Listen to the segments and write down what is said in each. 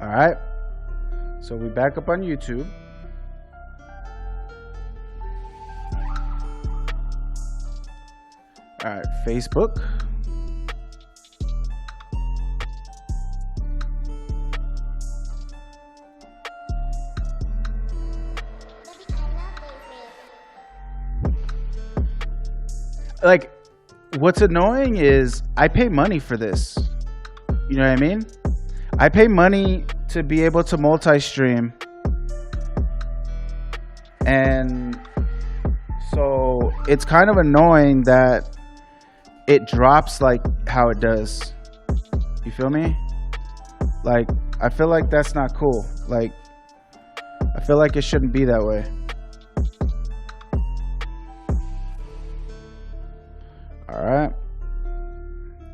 All right. So we back up on YouTube. All right, Facebook. Like, what's annoying is I pay money for this. You know what I mean? I pay money to be able to multi-stream. And so it's kind of annoying that it drops like how it does. You feel me? Like, I feel like that's not cool. Like, I feel like it shouldn't be that way. All right,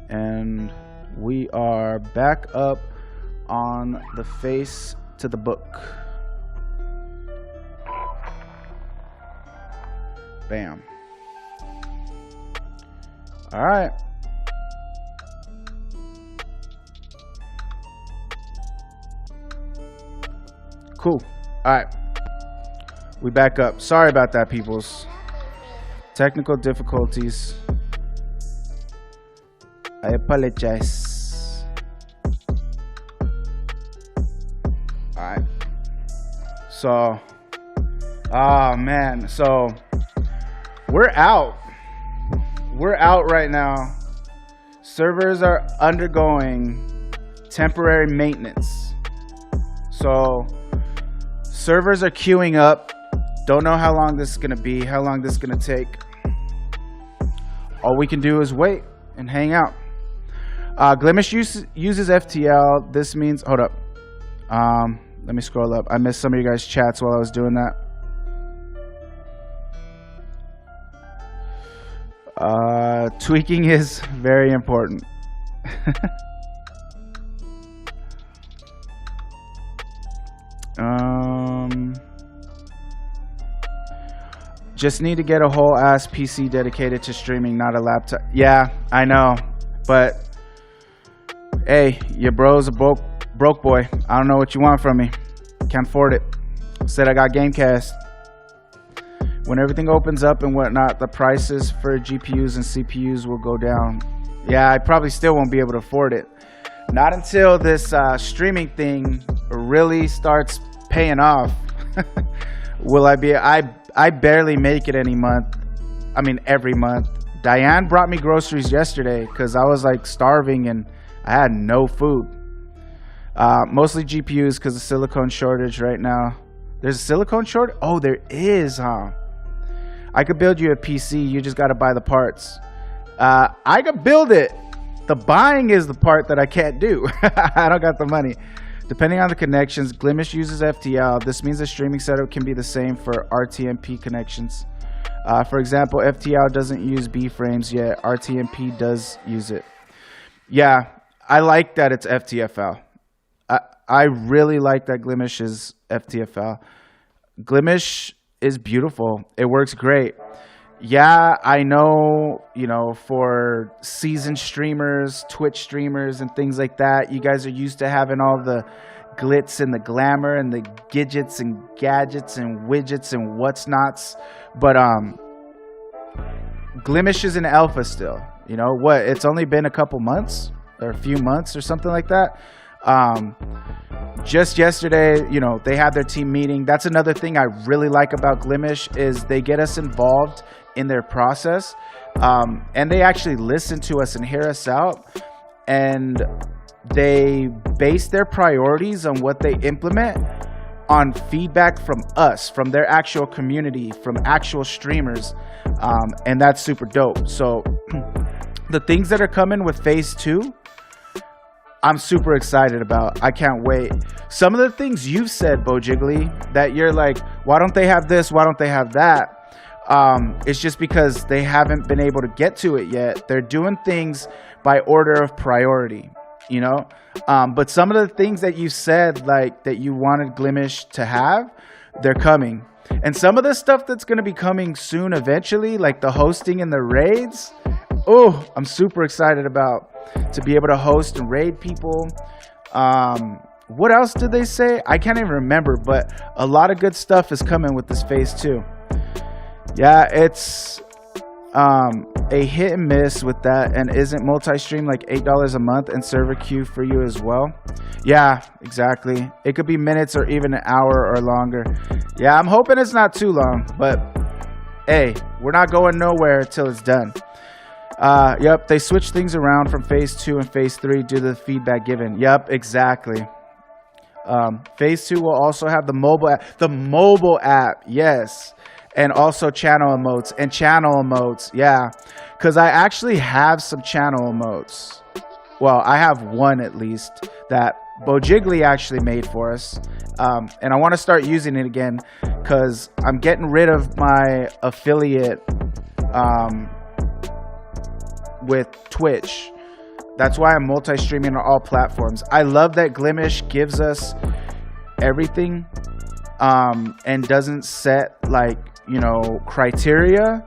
and we are back up on the face to the book. Bam. All right. Cool. All right. We back up. Sorry about that, peoples. Technical difficulties. I apologize. Alright. So, oh man. So, we're out. We're out right now. Servers are undergoing temporary maintenance. So, servers are queuing up. Don't know how long this is going to be, how long this is going to take. All we can do is wait and hang out. Glimish uses FTL. This means, hold up. Let me scroll up. I missed some of you guys' chats while I was doing that. Tweaking is very important. Just need to get a whole ass PC dedicated to streaming, not a laptop. Yeah, I know, but hey, your bro's a broke boy. I don't know what you want from me. Can't afford it. Said I got Gamecast. When everything opens up and whatnot, the prices for GPUs and CPUs will go down. Yeah, I probably still won't be able to afford it. Not until this streaming thing really starts paying off. Will I be? I barely make it any month. I mean, every month. Diane brought me groceries yesterday because I was like starving and I had no food. Mostly GPUs because of silicone shortage right now. There's a silicone shortage? Oh, there is, huh? I could build you a PC. You just got to buy the parts. I could build it. The buying is the part that I can't do. I don't got the money. Depending on the connections, Glimish uses FTL. This means the streaming setup can be the same for RTMP connections. For example, FTL doesn't use B-frames yet. RTMP does use it. Yeah, I like that it's FTFL. I really like that Glimish is FTFL. Glimish is beautiful. It works great. Yeah, I know, you know, for seasoned streamers, Twitch streamers, and things like that, you guys are used to having all the glitz and the glamour and the gidgets and gadgets and widgets and what's nots. But Glimish is an alpha still. You know what? It's only been a couple months or a few months or something like that. Just yesterday, you know, they had their team meeting. That's another thing I really like about Glimish is they get us involved in their process, and they actually listen to us and hear us out, and they base their priorities on what they implement on feedback from us, from their actual community, from actual streamers, and that's super dope. So the things that are coming with phase 2, I'm super excited about. I can't wait. Some of the things you've said, Bojiggly, that you're like, why don't they have this? Why don't they have that? It's just because they haven't been able to get to it yet. They're doing things by order of priority, you know? But some of the things that you said, like that you wanted Glimish to have, they're coming. And some of the stuff that's going to be coming soon eventually, like the hosting and the raids, oh, I'm super excited about to be able to host and raid people. what else did they say? I can't even remember, but a lot of good stuff is coming with this phase 2. Yeah, it's a hit and miss with that. And isn't multi-stream like $8 a month and server queue for you as well? Yeah, exactly. It could be minutes or even an hour or longer. Yeah, I'm hoping it's not too long, but hey, we're not going nowhere till it's done. Yep, they switched things around from phase 2 and phase 3 due to the feedback given. Yep, exactly. Phase 2 will also have the mobile app. The mobile app, yes. And also channel emotes and channel emotes. Yeah, because I actually have some channel emotes. Well, I have one at least that Bojiggly actually made for us. And I want to start using it again because I'm getting rid of my affiliate with Twitch. That's why I'm multi-streaming on all platforms. I love that Glimish gives us everything and doesn't set like, you know, criteria.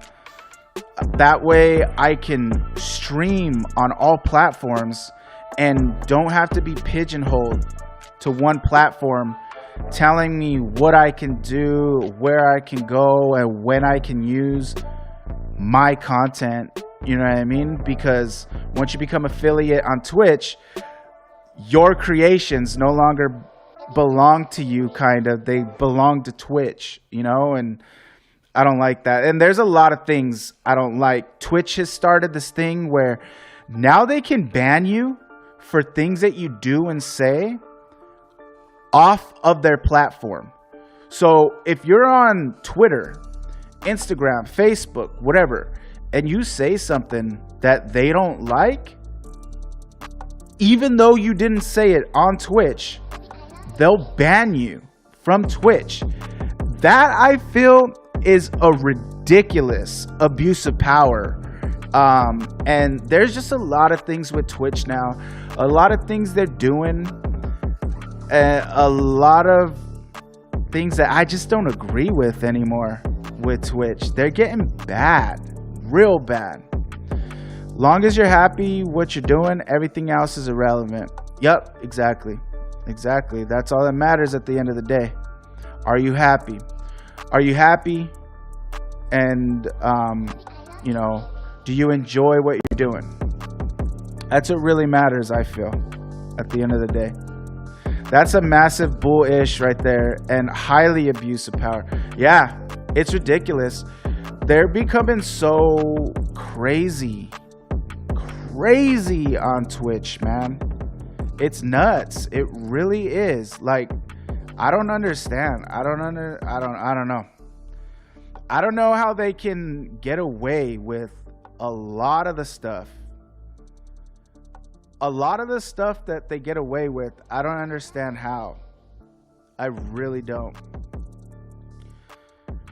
That way I can stream on all platforms and don't have to be pigeonholed to one platform telling me what I can do, where I can go, and when I can use my content. You know what I mean? Because once you become affiliate on Twitch, your creations no longer belong to you, kind of. They belong to Twitch, you know? And I don't like that. And there's a lot of things I don't like. Twitch has started this thing where now they can ban you for things that you do and say off of their platform. So if you're on Twitter, Instagram, Facebook, whatever, and you say something that they don't like, even though you didn't say it on Twitch, they'll ban you from Twitch. That, I feel, is a ridiculous abuse of power. And there's just a lot of things with Twitch now. A lot of things they're doing. A lot of things that I just don't agree with anymore with Twitch. They're getting bad. Real bad. Long as you're happy what you're doing, everything else is irrelevant. Yep, exactly. Exactly. That's all that matters at the end of the day. Are you happy? Are you happy? And, you know, do you enjoy what you're doing? That's what really matters, I feel, at the end of the day. That's a massive bullish right there and highly abusive power. Yeah, it's ridiculous. They're becoming so crazy on Twitch, man. It's nuts. It really is. Like, I don't understand. I don't know. I don't know how they can get away with a lot of the stuff. A lot of the stuff that they get away with, I don't understand how. I really don't.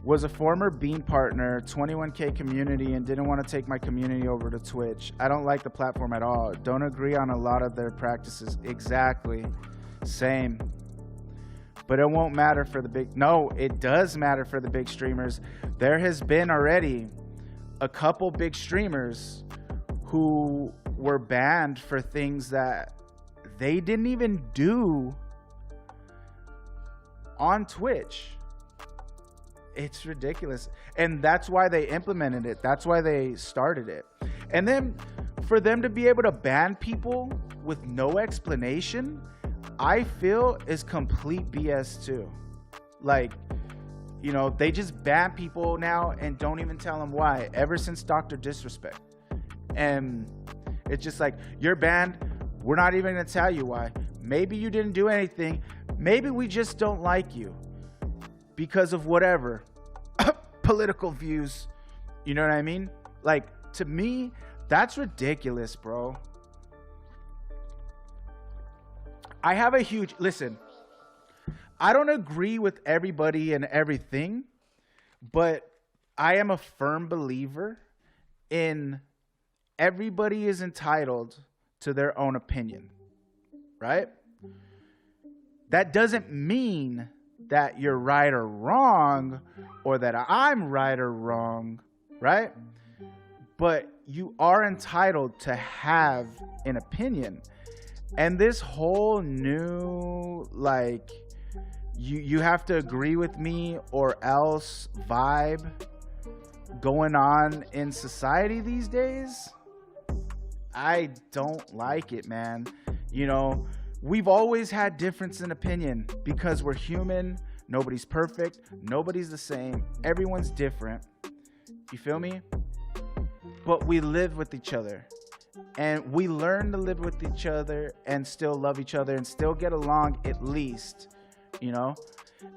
Was a former Beam partner, 21K community, and didn't want to take my community over to Twitch. I don't like the platform at all. Don't agree on a lot of their practices. Exactly. Same. But it won't matter for the big... No, it does matter for the big streamers. There has been already a couple big streamers who were banned for things that they didn't even do on Twitch. It's ridiculous. And that's why they implemented it. That's why they started it. And then for them to be able to ban people with no explanation, I feel is complete BS too. Like, you know, they just ban people now and don't even tell them why, ever since Dr. Disrespect. And it's just like, you're banned. We're not even going to tell you why. Maybe you didn't do anything. Maybe we just don't like you because of whatever political views. You know what I mean? Like, to me, that's ridiculous, bro. I have a huge... Listen, I don't agree with everybody and everything, but I am a firm believer in everybody is entitled to their own opinion, right? That doesn't mean that you're right or wrong, or that I'm right or wrong, right? But you are entitled to have an opinion. And this whole new, like, you have to agree with me or else vibe going on in society these days, I don't like it, man. You know, we've always had difference in opinion because we're human. Nobody's perfect. Nobody's the same. Everyone's different. You feel me? But we live with each other. And we learn to live with each other and still love each other and still get along at least. You know?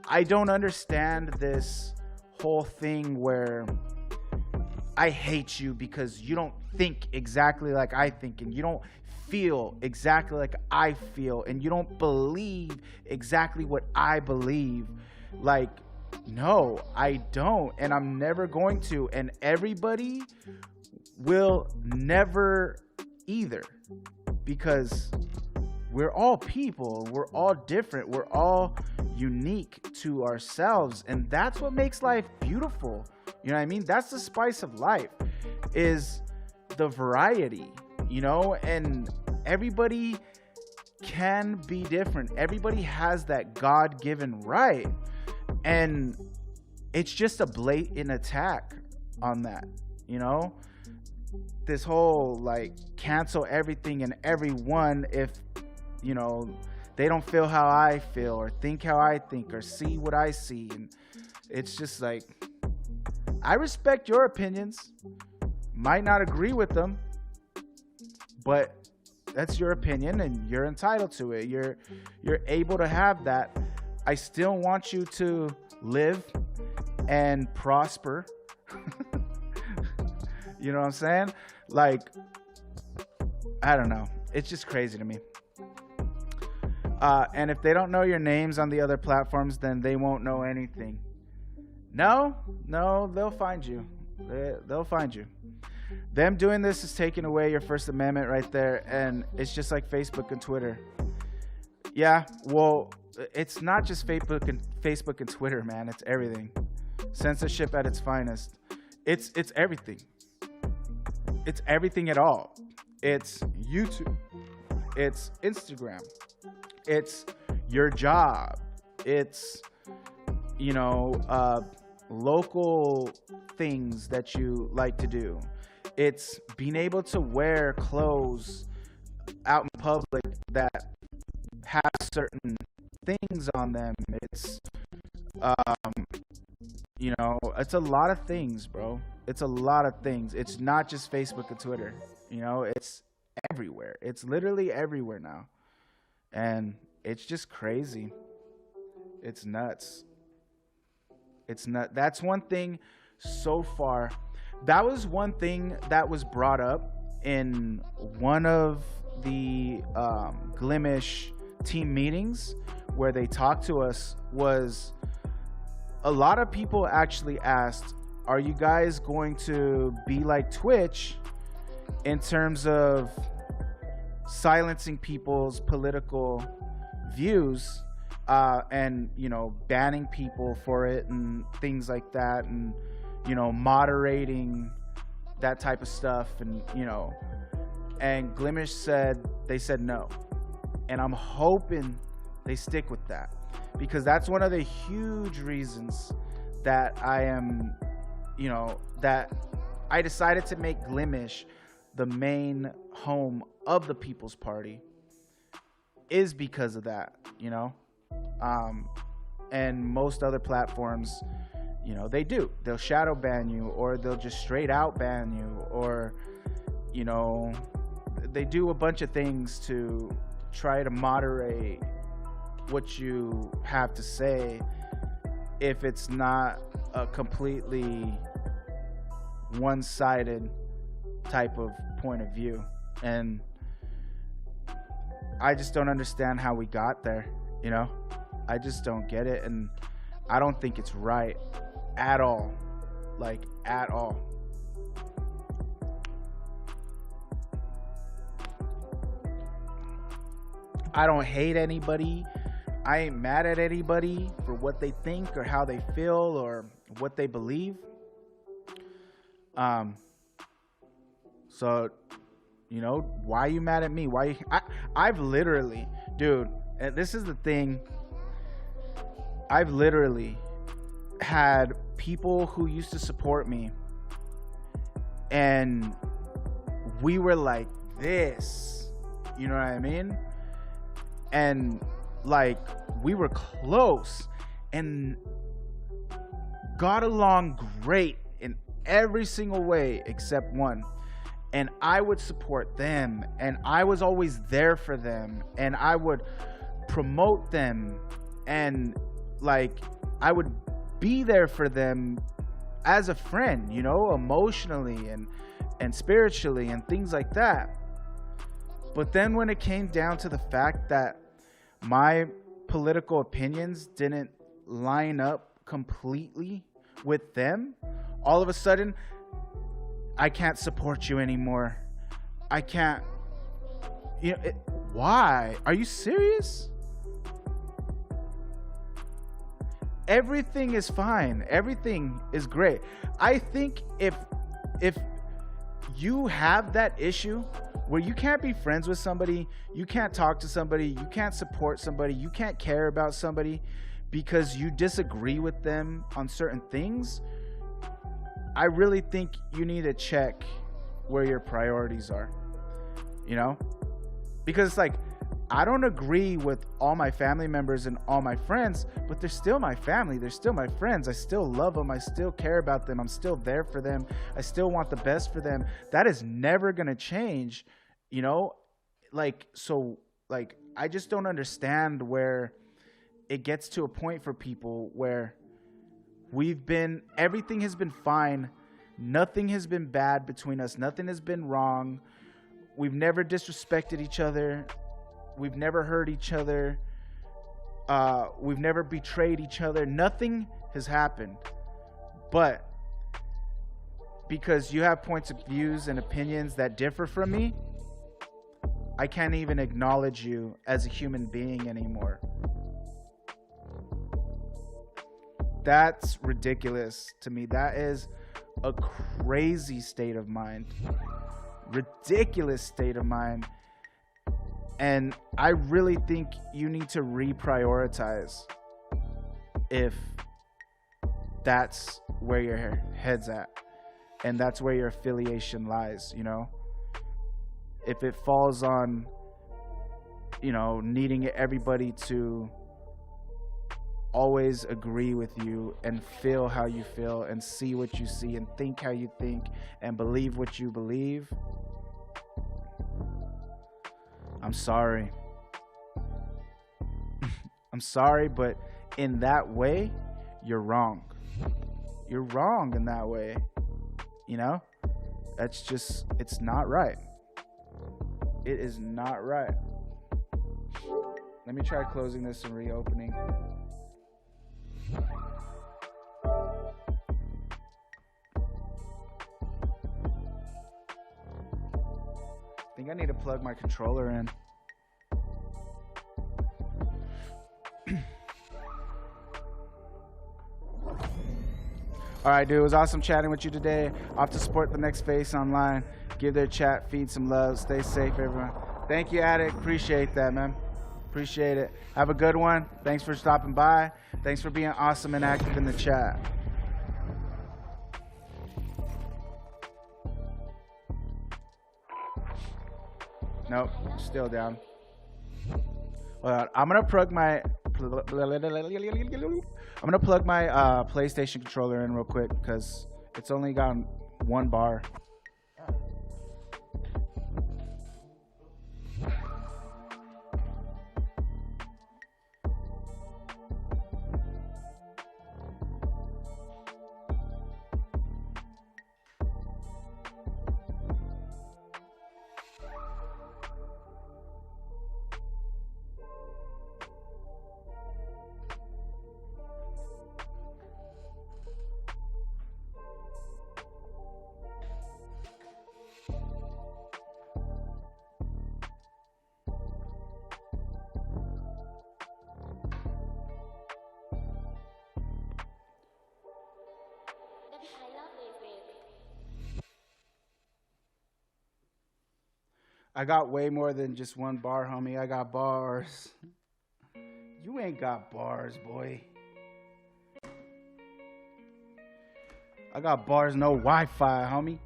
I don't understand this whole thing where I hate you because you don't think exactly like I think, and you don't feel exactly like I feel, and you don't believe exactly what I believe. Like, no, I don't, and I'm never going to, and everybody will never either, because we're all people, we're all different, we're all unique to ourselves, and that's what makes life beautiful. You know what I mean? That's the spice of life, is the variety, you know, and everybody can be different. Everybody has that God-given right. And it's just a blatant attack on that, you know? This whole, like, cancel everything and everyone if, you know, they don't feel how I feel or think how I think or see what I see. And it's just like, I respect your opinions. Might not agree with them, but that's your opinion and you're entitled to it. You're able to have that. I still want you to live and prosper. You know what I'm saying? Like, I don't know. It's just crazy to me. And if they don't know your names on the other platforms, then they won't know anything. No, they'll find you. They'll find you. Them doing this is taking away your First Amendment right there, and it's just like Facebook and Twitter. Yeah, well, it's not just Facebook and Twitter, man. It's everything. Censorship at its finest. It's everything. It's everything at all. It's YouTube. It's Instagram. It's your job. It's, you know, local things that you like to do. It's being able to wear clothes out in public that have certain things on them. It's, you know, it's a lot of things, bro. It's a lot of things. It's not just Facebook and Twitter. You know, it's everywhere. It's literally everywhere now. And it's just crazy. It's nuts. It's not. That's one thing so far. That was one thing that was brought up in one of the Glimish team meetings where they talked to us. Was a lot of people actually asked, are you guys going to be like Twitch in terms of silencing people's political views and, you know, banning people for it and things like that, and, you know, moderating that type of stuff, and, you know, and Glimish said, they said no. And I'm hoping they stick with that, because that's one of the huge reasons that I am, you know, that I decided to make Glimish the main home of the People's Party, is because of that, you know. And most other platforms, you know, they'll shadow ban you, or they'll just straight out ban you, or, you know, they do a bunch of things to try to moderate what you have to say if it's not a completely one-sided type of point of view. And I just don't understand how we got there, you know. I just don't get it, and I don't think it's right at all, like at all. I don't hate anybody. I ain't mad at anybody for what they think or how they feel or what they believe. So You know, why are you mad at me? I've literally, dude, this is the thing. I've literally had people who used to support me, and we were like this, you know what I mean? And like, we were close and got along great in every single way except one. And I would support them, and I was always there for them, and I would promote them, and like, I would be there for them as a friend, you know, emotionally and spiritually and things like that. But then when it came down to the fact that my political opinions didn't line up completely with them, all of a sudden, I can't support you anymore. I can't, you know, why? Are you serious? Everything is fine. Everything is great. I think if you have that issue where you can't be friends with somebody, you can't talk to somebody, you can't support somebody, you can't care about somebody because you disagree with them on certain things, I really think you need to check where your priorities are, you know? Because it's like, I don't agree with all my family members and all my friends, but they're still my family. They're still my friends. I still love them. I still care about them. I'm still there for them. I still want the best for them. That is never going to change, you know? Like, so, like, I just don't understand where it gets to a point for people where everything has been fine. Nothing has been bad between us. Nothing has been wrong. We've never disrespected each other. We've never hurt each other. We've never betrayed each other. Nothing has happened. But because you have points of views and opinions that differ from me, I can't even acknowledge you as a human being anymore. That's ridiculous to me. That is a crazy state of mind. Ridiculous state of mind. And I really think you need to reprioritize if that's where your head's at and that's where your affiliation lies, you know? If it falls on, you know, needing everybody to always agree with you and feel how you feel and see what you see and think how you think and believe what you believe, I'm sorry. I'm sorry, but in that way, you're wrong. You're wrong in that way. You know? That's just, it's not right. It is not right. Let me try closing this and reopening. I think I need to plug my controller in. Alright, dude, it was awesome chatting with you today. Off to support the next face online. Give their chat, feed some love. Stay safe, everyone. Thank you, Addict. Appreciate that, man. Appreciate it. Have a good one. Thanks for stopping by. Thanks for being awesome and active in the chat. Nope, still down. Well, I'm gonna plug my PlayStation controller in real quick because it's only got one bar. I got way more than just one bar, homie. I got bars. You ain't got bars, boy. I got bars, no Wi-Fi, homie.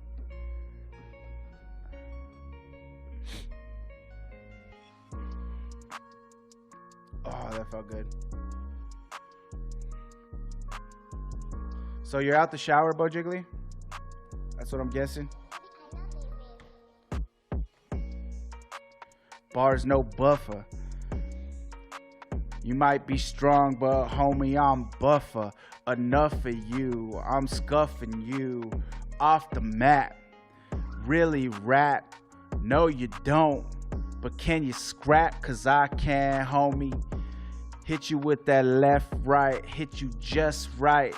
Oh, that felt good. So you're out the shower, Bo Jiggly? That's what I'm guessing. Bars, no buffer. You might be strong, but homie, I'm buffer. Enough for you. I'm scuffing you off the map. Really rap? No, you don't. But can you scrap? Cause I can, homie. Hit you with that left, right. Hit you just right.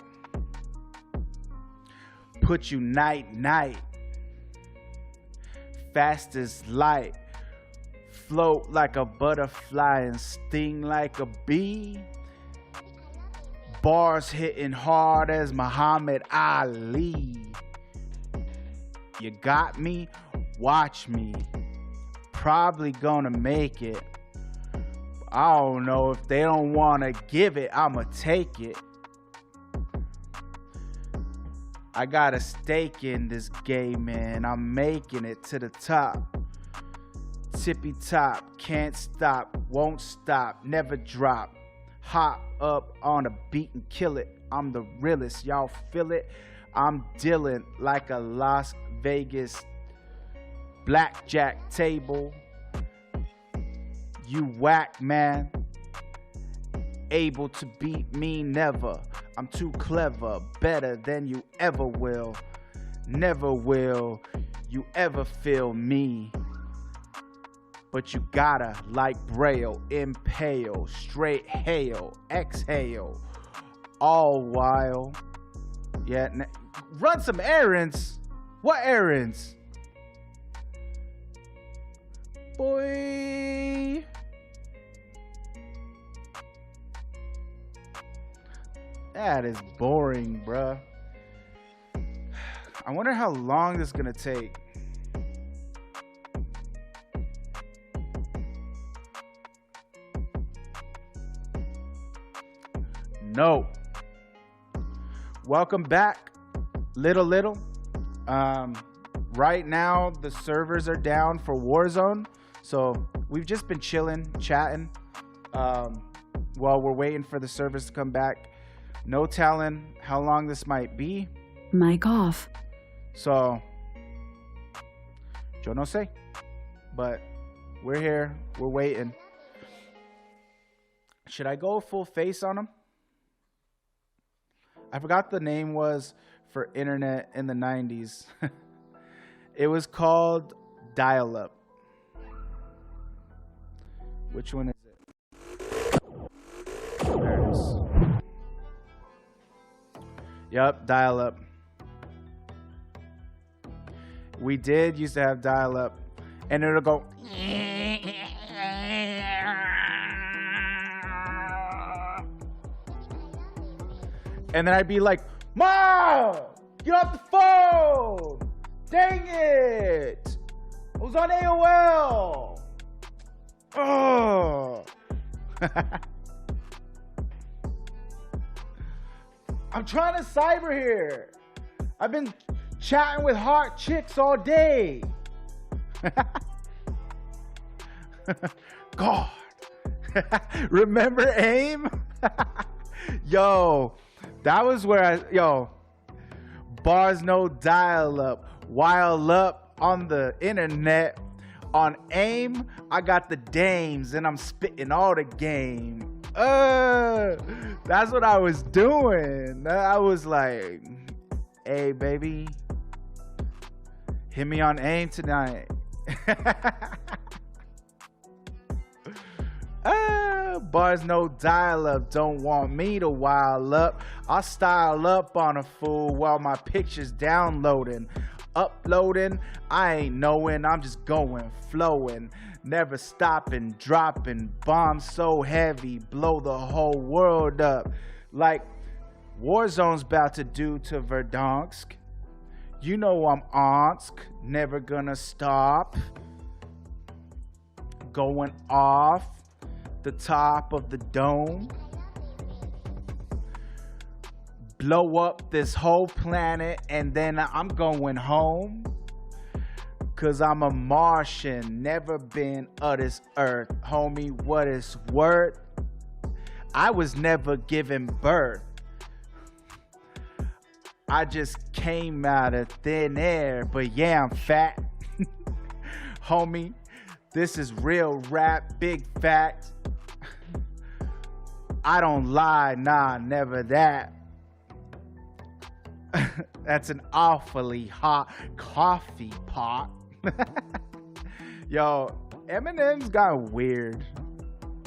Put you night, night. Fast as light. Float like a butterfly and sting like a bee. Bars hitting hard as Muhammad Ali. You got me? Watch me. Probably gonna make it. I don't know if they don't wanna give it, I'ma take it. I got a stake in this game, man. I'm making it to the top. Tippy top, can't stop, won't stop, never drop. Hop up on a beat and kill it. I'm the realest, y'all feel it? I'm dealing like a Las Vegas blackjack table. You whack, man. Able to beat me, never. I'm too clever, better than you ever will. Never will you ever feel me. But you gotta, like Braille, impale, straight hail, exhale, all while. Yeah, run some errands. What errands? Boy. That is boring, bruh. I wonder how long this is gonna take. No. Welcome back, little. Right now the servers are down for Warzone, so we've just been chilling, chatting, while we're waiting for the servers to come back. No telling how long this might be. Mic off. So, yo no sé, but we're here, we're waiting. Should I go full face on him? I forgot the name was for internet in the 90s. It was called dial-up. Which one is it? There it is. Yep, dial-up. We did used to have dial-up, and it'll go. And then I'd be like, Mom, get off the phone! Dang it! I was on AOL! Oh! I'm trying to cyber here. I've been chatting with hot chicks all day. God. Remember AIM? Yo. That was where bars no dial-up, while up on the internet. On AIM, I got the dames and I'm spitting all the game. That's what I was doing. I was like, hey baby, hit me on AIM tonight. Bars no dial-up, don't want me to wild up. I'll style up on a fool while my picture's downloading. Uploading, I ain't knowing, I'm just going, flowing. Never stopping, dropping, bombs so heavy, blow the whole world up. Like Warzone's about to do to Verdansk. You know I'm Onsk, never gonna stop. going off the top of the dome. Blow up this whole planet and then I'm going home. Cause I'm a Martian, never been of this earth. Homie, what is worth? I was never given birth. I just came out of thin air, but yeah, I'm fat. Homie, this is real rap, big facts. I don't lie, nah, never that. That's an awfully hot coffee pot. Yo, Eminem's gotten weird.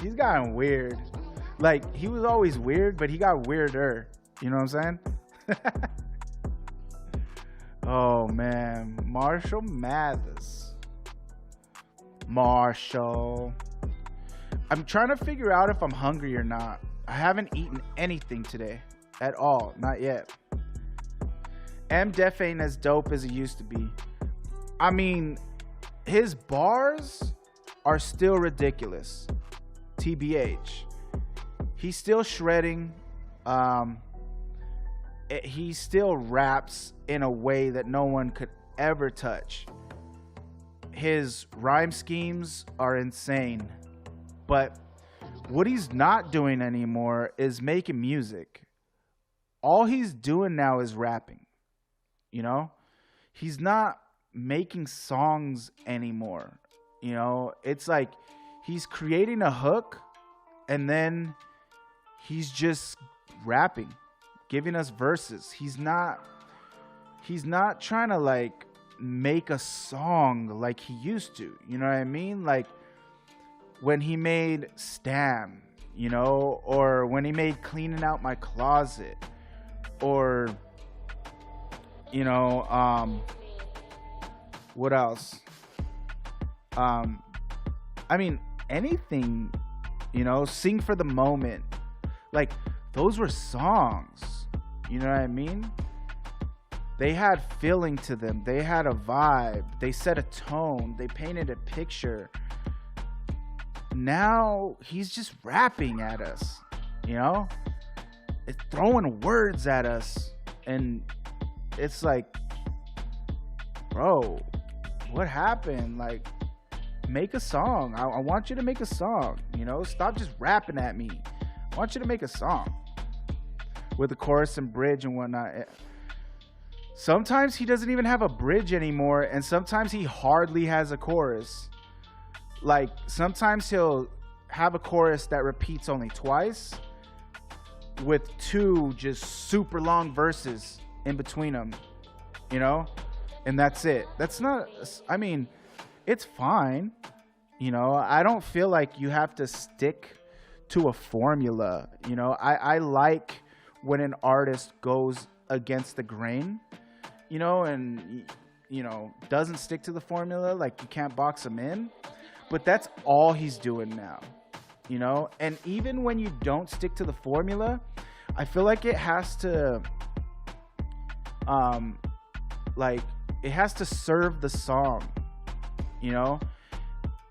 He's gotten weird. Like, he was always weird, but he got weirder. You know what I'm saying? Oh, man. Marshall Mathers. Marshall. I'm trying to figure out if I'm hungry or not. I haven't eaten anything today. At all. Not yet. M-Def ain't as dope as he used to be. I mean, his bars are still ridiculous. TBH. He's still shredding. He still raps in a way that no one could ever touch. His rhyme schemes are insane. But what he's not doing anymore is making music. All he's doing now is rapping. You know? He's not making songs anymore. You know? It's like he's creating a hook and then he's just rapping, giving us verses. He's not trying to like make a song like he used to. You know what I mean? Like when he made Stam, you know, or when he made Cleaning Out My Closet, or you know, what else? I mean, anything, you know, Sing for the Moment. Like, those were songs. You know what I mean? They had feeling to them. They had a vibe. They set a tone. They painted a picture. Now, he's just rapping at us, you know? It's throwing words at us. And it's like, bro, what happened? Like, make a song. I want you to make a song, you know? Stop just rapping at me. I want you to make a song with a chorus and bridge and whatnot. Sometimes he doesn't even have a bridge anymore, and sometimes he hardly has a chorus. Like, sometimes he'll have a chorus that repeats only twice with two just super long verses in between them, you know? And that's it. That's not, I mean, it's fine. You know, I don't feel like you have to stick to a formula. You know, I like when an artist goes against the grain, you know, and, you know, doesn't stick to the formula. Like, you can't box him in. But that's all he's doing now, you know? And even when you don't stick to the formula, I feel like it has to, like, it has to serve the song, you know?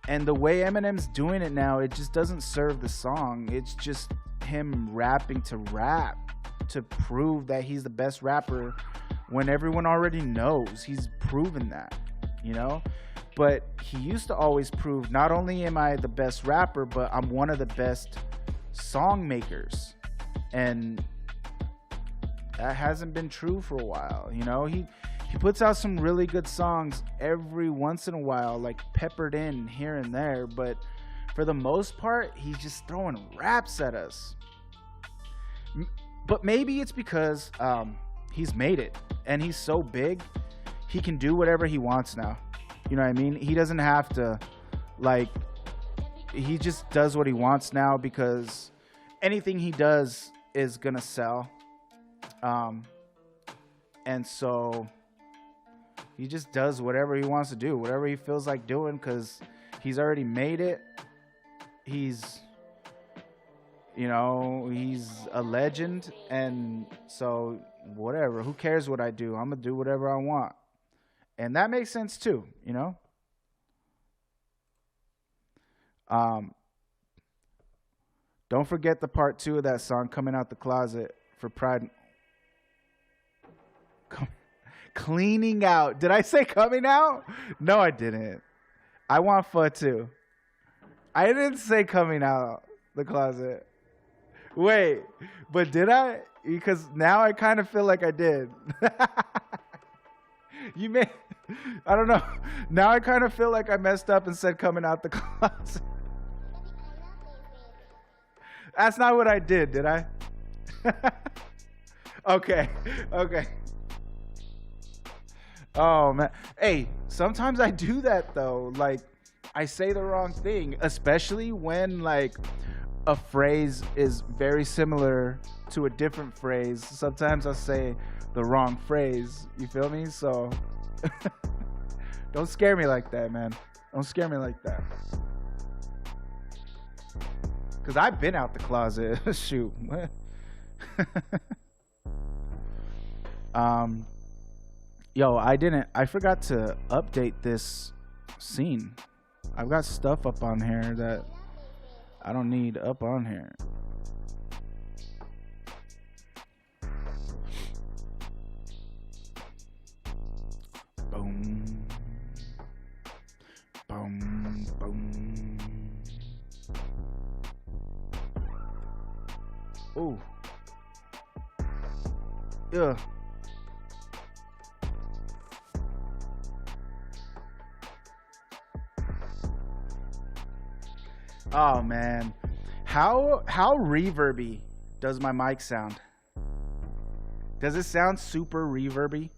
And the way Eminem's doing it now, it just doesn't serve the song. It's just him rapping to rap, to prove that he's the best rapper when everyone already knows. He's proven that, you know? But he used to always prove, not only am I the best rapper, but I'm one of the best song makers. And that hasn't been true for a while, you know? He puts out some really good songs every once in a while, like peppered in here and there. But for the most part, he's just throwing raps at us. But maybe it's because he's made it. And he's so big, he can do whatever he wants now. You know what I mean? He doesn't have to, like, he just does what he wants now because anything he does is going to sell. And so he just does whatever he wants to do, whatever he feels like doing, because he's already made it. He's, you know, he's a legend. And so whatever, who cares what I do? I'm going to do whatever I want. And that makes sense too, you know? Um, don't forget the part 2 of that song, Coming Out the Closet, for Pride. Cleaning out. Did I say coming out? No, I didn't. I want pho too. I didn't say coming out the closet. Wait, but did I? Because now I kind of feel like I did. You may, I don't know. Now I kind of feel like I messed up and said coming out the closet. That's not what I did I? Okay. Oh man. Hey, sometimes I do that though. Like, I say the wrong thing, especially when like a phrase is very similar to a different phrase. Sometimes I'll say the wrong phrase. You feel me? So don't scare me like that, man. Don't scare me like that. Cause I've been out the closet. Shoot. Yo, I forgot to update this scene. I've got stuff up on here that I don't need up on here. Boom. Boom, boom. Ooh. Yeah. Oh man, how reverby does my mic sound? Does it sound super reverby?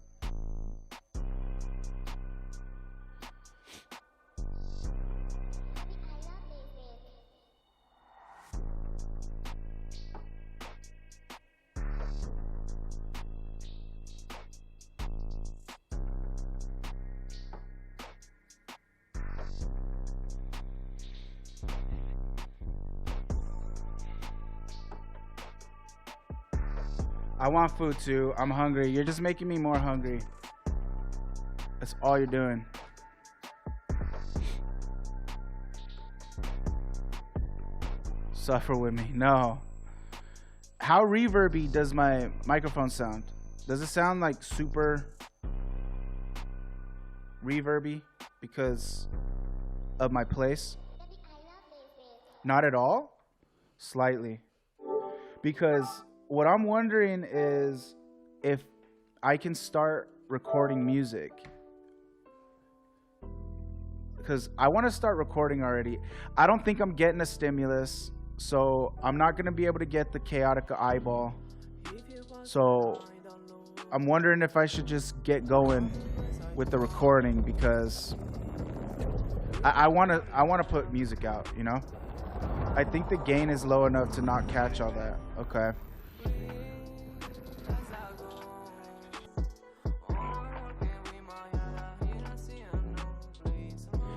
I want food too. I'm hungry. You're just making me more hungry. That's all you're doing. Suffer with me. No. How reverby does my microphone sound? Does it sound like super reverby because of my place? Not at all? Slightly. Because what I'm wondering is if I can start recording music. Because I want to start recording already. I don't think I'm getting a stimulus, so I'm not going to be able to get the chaotic eyeball. So I'm wondering if I should just get going with the recording, because I want to put music out, you know? I think the gain is low enough to not catch all that. Okay.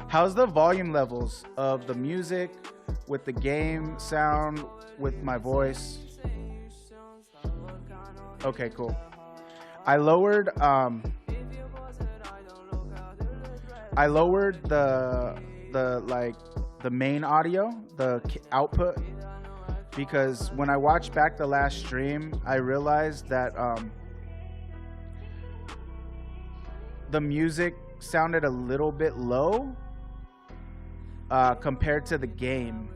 How's the volume levels of the music with the game sound with my voice? Okay, cool. I lowered the main audio, the output, because when I watched back the last stream, I realized that the music sounded a little bit low compared to the game,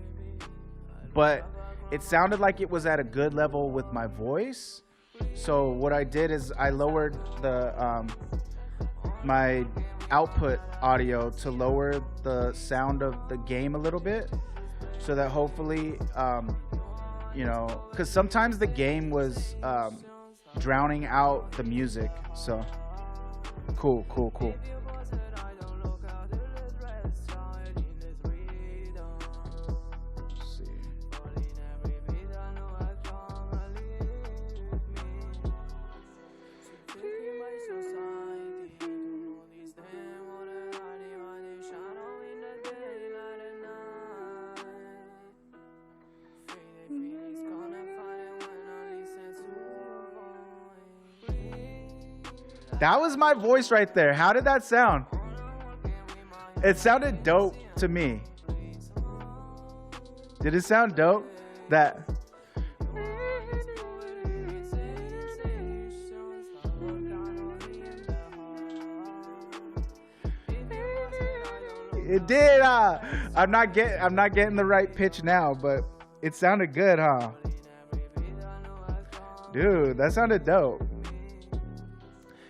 but it sounded like it was at a good level with my voice. So what I did is I lowered the my output audio to lower the sound of the game a little bit, so that hopefully you know, because sometimes the game was drowning out the music. So cool. That was my voice right there. How did that sound? It sounded dope to me. Did it sound dope? That. It did. I'm not getting the right pitch now, but it sounded good, huh? Dude, that sounded dope.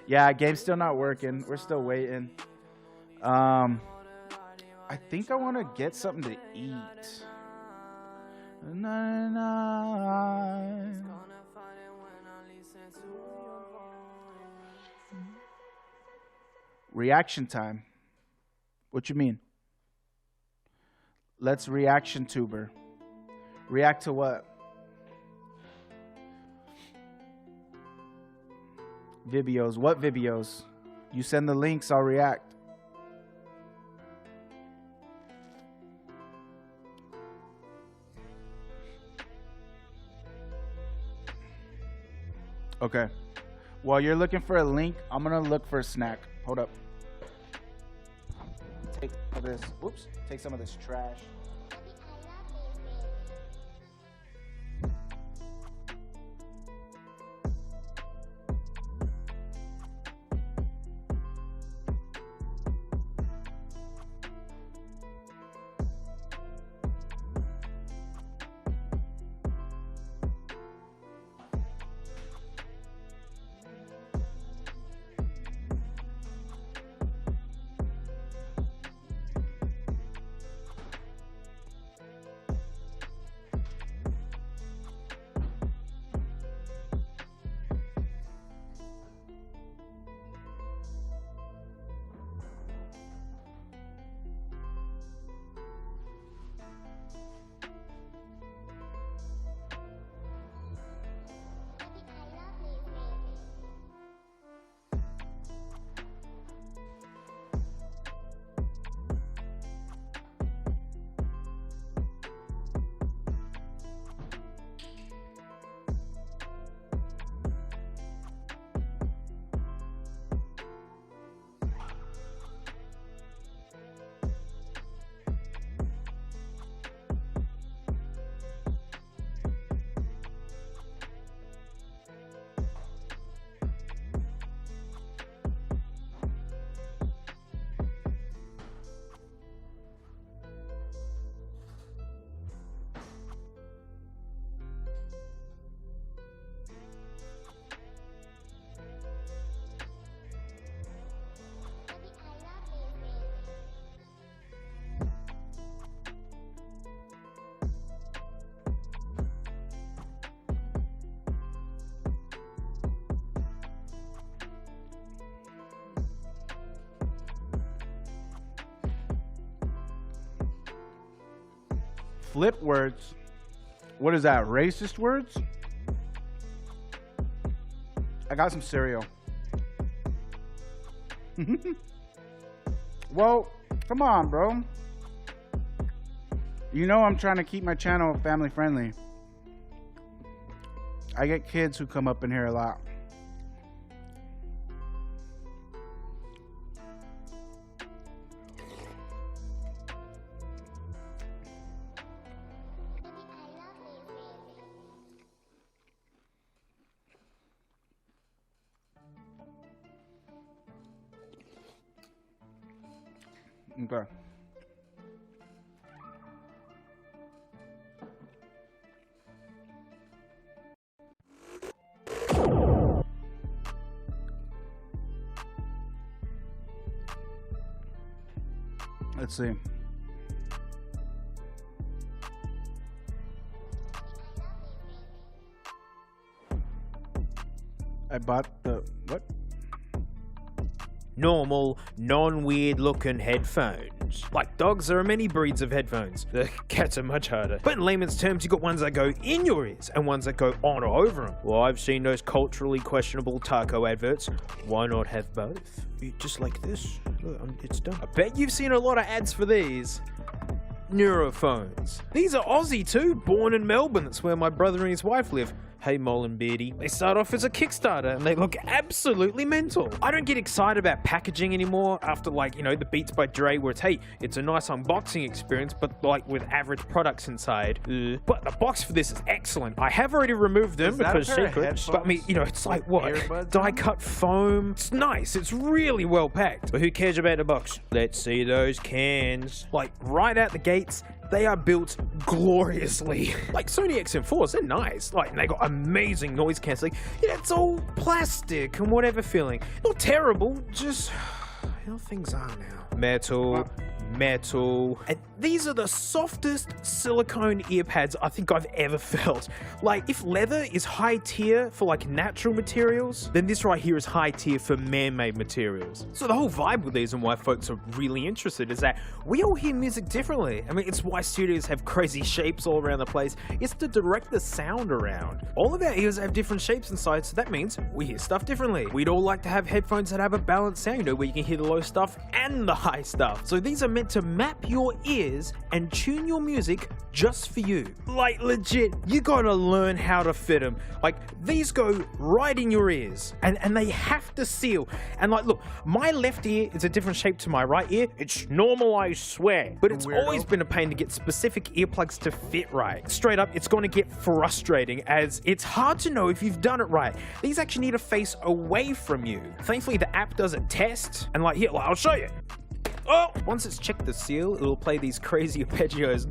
Yeah, game's still not working. We're still waiting. I think I want to get something to eat. Reaction time. What you mean? Let's reaction tuber. React to what? Videos. What videos? You send the links, I'll react. Okay. While you're looking for a link, I'm gonna look for a snack. Hold up. Take some of this. Whoops. Take some of this trash. Flip words. What is that? Racist words? I got some cereal. Well, come on, bro. You know I'm trying to keep my channel family friendly. I get kids who come up in here a lot. Okay. Let's see. I bought the what? Normal, non-weird looking headphones. Like dogs, there are many breeds of headphones. Cats are much harder. But in layman's terms, you got ones that go in your ears and ones that go on or over them. Well, I've seen those culturally questionable taco adverts. Why not have both? Just like this. Look, it's done. I bet you've seen a lot of ads for these. Neurophones. These are Aussie too, born in Melbourne. That's where my brother and his wife live. Hey Mole and Beardy. They start off as a Kickstarter and they look absolutely mental. I don't get excited about packaging anymore after, like, you know, the Beats by Dre where it's, hey, it's a nice unboxing experience, but like with average products inside. But the box for this is excellent. I have already removed them because secret, but I mean, you know, it's like what? Die cut foam. It's nice. It's really well packed. But who cares about the box? Let's see those cans. Like right out the gates, they are built gloriously. Like Sony XM4s, they're nice. Like, they got amazing noise cancelling. Yeah, it's all plastic and whatever feeling. Not terrible, just how things are now. Metal. And these are the softest silicone ear pads I think I've ever felt. Like, if leather is high tier for like natural materials, then this right here is high tier for man-made materials. So the whole vibe with these and why folks are really interested is that we all hear music differently. I mean, it's why studios have crazy shapes all around the place. It's to direct the sound around. All of our ears have different shapes inside, so that means we hear stuff differently. We'd all like to have headphones that have a balanced sound, you know, where you can hear the low stuff and the high stuff. So these are meant to map your ears and tune your music just for you. Like, legit, you gotta learn how to fit them. Like, these go right in your ears and they have to seal. And like, look, my left ear is a different shape to my right ear. It's normal, I swear, but it's always been a pain to get specific earplugs to fit right. Straight up, it's gonna get frustrating as it's hard to know if you've done it right. These actually need to face away from you. Thankfully, the app does a test, and like, here, I'll show you. Oh! Once it's checked the seal, it'll play these crazy arpeggios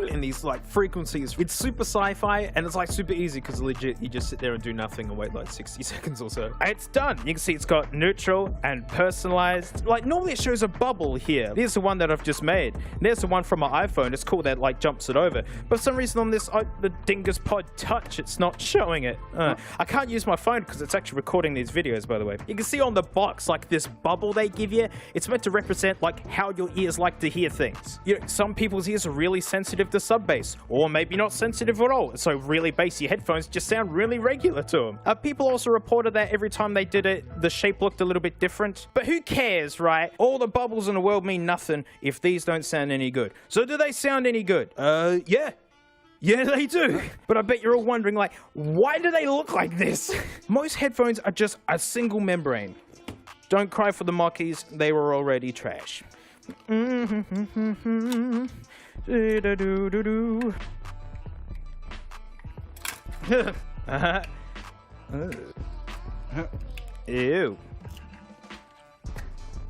in these like frequencies. It's super sci-fi and it's like super easy because legit you just sit there and do nothing and wait like 60 seconds or so. And it's done. You can see it's got neutral and personalized. Like normally it shows a bubble here. Here's the one that I've just made. And there's the one from my iPhone. It's cool that like jumps it over. But for some reason on this, the Dingus Pod Touch, it's not showing it. I can't use my phone because it's actually recording these videos, by the way. You can see on the box like this bubble they give you. It's meant to represent like how your ears like to hear things. You know, some people's ears are really sensitive to sub bass, or maybe not sensitive at all, so really bassy headphones just sound really regular to them. People also reported that every time they did it, the shape looked a little bit different. But who cares, right? All the bubbles in the world mean nothing if these don't sound any good. So do they sound any good? Yeah. Yeah, they do. But I bet you're all wondering, like, why do they look like this? Most headphones are just a single membrane. Don't cry for the Mockies, they were already trash. Ew.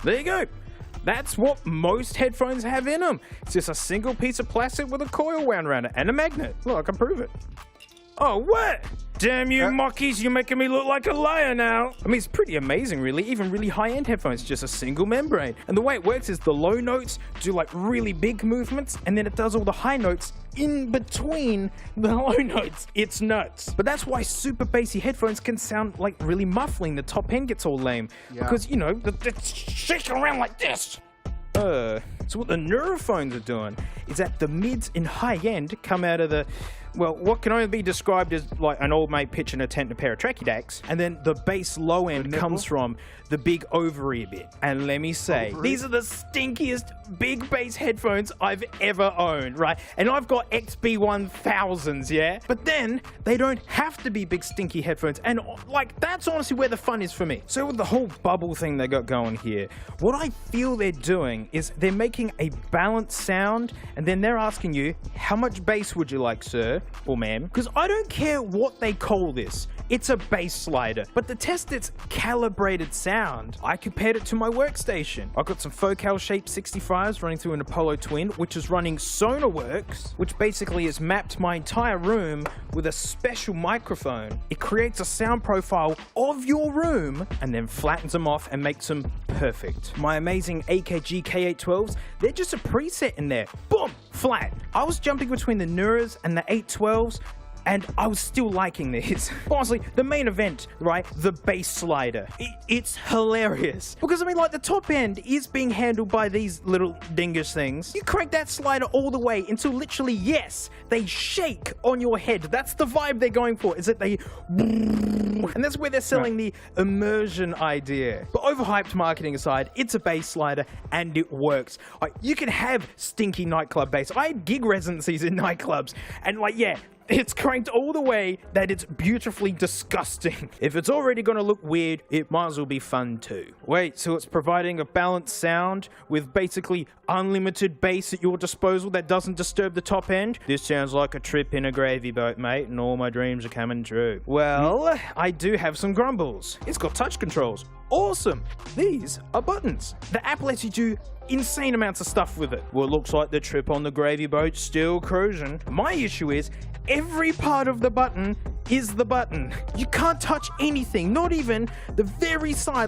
There you go. That's what most headphones have in them. It's just a single piece of plastic with a coil wound around it and a magnet. Look, I can prove it. Oh, what? Damn you, Mockies, you're making me look like a liar now. I mean, it's pretty amazing, really. Even really high-end headphones, just a single membrane. And the way it works is the low notes do like really big movements, and then it does all the high notes in between the low notes. It's nuts. But that's why super bassy headphones can sound like really muffling. The top end gets all lame. Yeah. Because, you know, it's shaking around like this. So what the Neurophones are doing is that the mids and high end come out of the, well, what can only be described as like an old mate pitching a tent and a pair of tracky decks, and then the bass low end comes from the big over-ear bit. And let me say, these are the stinkiest big bass headphones I've ever owned, right? And I've got XB1000s, yeah? But then, they don't have to be big stinky headphones, and like, that's honestly where the fun is for me. So with the whole bubble thing they got going here, what I feel they're doing is they're making a balanced sound, and then they're asking you, how much bass would you like, sir? Or ma'am? Because I don't care what they call this. It's a bass slider. But to test its calibrated sound, I compared it to my workstation. I got some Focal Shape 65s running through an Apollo Twin, which is running Sonarworks, which basically has mapped my entire room with a special microphone. It creates a sound profile of your room and then flattens them off and makes them perfect. My amazing AKG K812s, they're just a preset in there. Boom! Flat. I was jumping between the Neuras and the 812s, and I was still liking this. Honestly, the main event, right? The bass slider. It's hilarious. Because, I mean, like, the top end is being handled by these little dingus things. You crank that slider all the way until literally, yes, they shake on your head. That's the vibe they're going for, is that they... And that's where they're selling the immersion idea. But overhyped marketing aside, it's a bass slider, and it works. Like, you can have stinky nightclub bass. I had gig residencies in nightclubs, and like, yeah, It's cranked all the way that it's beautifully disgusting. If it's already gonna look weird, it might as well be fun too. Wait, so it's providing a balanced sound with basically unlimited bass at your disposal that doesn't disturb the top end? This sounds like a trip in a gravy boat, mate, and all my dreams are coming true. Well, I do have some grumbles. It's got touch controls. Awesome! These are buttons. The app lets you do insane amounts of stuff with it. Well, it looks like the trip on the gravy boat's still cruising. My issue is, every part of the button is the button. You can't touch anything, not even the very side.